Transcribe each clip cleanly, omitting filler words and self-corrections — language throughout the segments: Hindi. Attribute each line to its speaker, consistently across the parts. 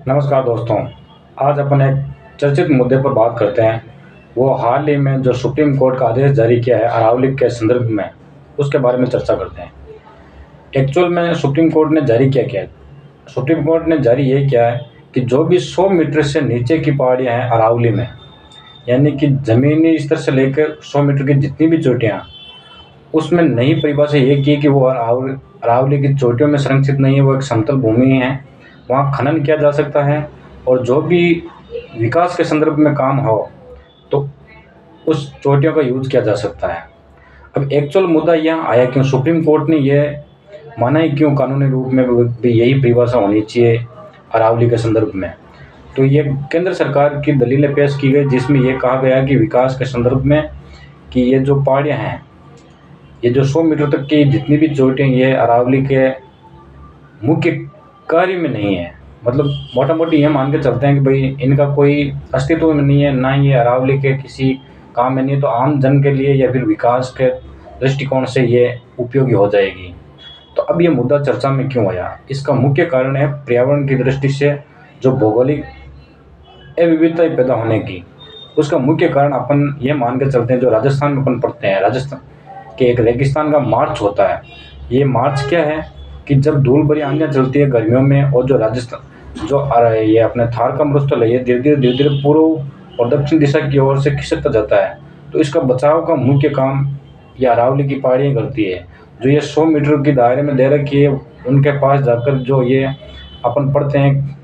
Speaker 1: नमस्कार दोस्तों। आज अपन एक चर्चित मुद्दे पर बात करते हैं। वो हाल ही में जो सुप्रीम कोर्ट का आदेश जारी किया है अरावली के संदर्भ में, उसके बारे में चर्चा करते हैं। एक्चुअल में सुप्रीम कोर्ट ने जारी क्या है? सुप्रीम कोर्ट ने जारी ये किया है कि जो भी 100 मीटर से नीचे की पहाड़ियाँ हैं अरावली में, यानी कि ज़मीनी स्तर से लेकर 100 मीटर की जितनी भी चोटियाँ, उसमें नई परिभाषा ये की कि वो अरावली की चोटियों में संरक्षित नहीं है, वो एक समतल भूमि है, वहाँ खनन किया जा सकता है और जो भी विकास के संदर्भ में काम हो तो उस चोटियों का यूज किया जा सकता है। अब एक्चुअल मुद्दा यहाँ आया क्यों, सुप्रीम कोर्ट ने यह माना ही क्यों कानूनी रूप में भी यही परिभाषा होनी चाहिए अरावली के संदर्भ में। तो ये केंद्र सरकार की दलीलें पेश की गई जिसमें यह कहा गया कि विकास के संदर्भ में कि ये जो पहाड़ियाँ हैं, ये जो 100 मीटर तक की जितनी भी चोटियाँ, ये अरावली के मुख्य कार्य में नहीं है। मतलब मोटा मोटी ये मान के चलते हैं कि भाई इनका कोई अस्तित्व में नहीं है, ना ये अरावली के किसी काम में नहीं है, तो आम जन के लिए या फिर विकास के दृष्टिकोण से ये उपयोगी हो जाएगी। तो अब ये मुद्दा चर्चा में क्यों आया? इसका मुख्य कारण है पर्यावरण की दृष्टि से जो भौगोलिक अविविधता पैदा होने की। उसका मुख्य कारण अपन ये मान के चलते हैं, जो राजस्थान में अपन पढ़ते हैं, राजस्थान के एक रेगिस्तान का मार्च होता है। ये मार्च क्या है कि जब धूल भरी आंधियाँ चलती है गर्मियों में, और जो राजस्थान ये अपने थार का मरुस्थल है, ये धीरे धीरे पूर्व और दक्षिण दिशा की ओर से खिसकता जाता है। तो इसका बचाव का मुख्य काम ये अरावली की पहाड़ियाँ करती है। जो ये 100 मीटर के दायरे में दे रखी है, उनके पास जाकर जो ये अपन पढ़ते हैं,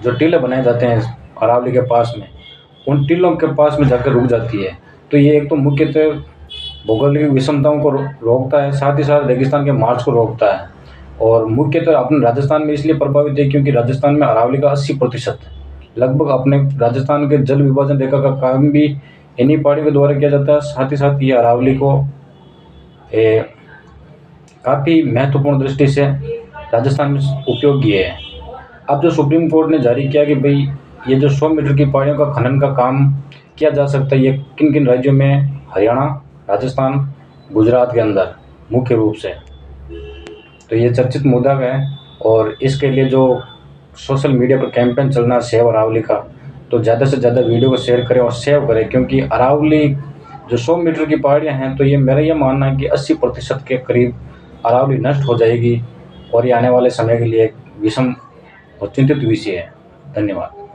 Speaker 1: जो टीले बनाए जाते हैं अरावली के पास में, उन टीलों के पास में जाकर रुक जाती है। तो ये एक तो मुख्यतः भौगोलिक विषमताओं को रोकता है, साथ ही साथ रेगिस्तान के मार्च को रोकता है। और मुख्यतः अपने राजस्थान में इसलिए प्रभावित है क्योंकि राजस्थान में अरावली का 80% लगभग अपने राजस्थान के जल विभाजन रेखा का काम भी इन्हीं पहाड़ियों के द्वारा किया जाता है। साथ ही साथ ये अरावली को काफ़ी महत्वपूर्ण दृष्टि से राजस्थान में उपयोगी है। अब जो सुप्रीम कोर्ट ने जारी किया कि भाई ये जो 100 मीटर की पहाड़ियों का खनन का काम किया जा सकता है, ये किन किन राज्यों में, हरियाणा, राजस्थान, गुजरात के अंदर मुख्य रूप से। तो ये चर्चित मुद्दा है और इसके लिए जो सोशल मीडिया पर कैंपेन चलना है सेव अरावली का, तो ज़्यादा से ज़्यादा वीडियो को शेयर करें और सेव करें, क्योंकि अरावली जो 100 मीटर की पहाड़ियाँ हैं, तो ये मेरा ये मानना है कि 80% के करीब अरावली नष्ट हो जाएगी और ये आने वाले समय के लिए एक विषम और चिंतित विषय है। धन्यवाद।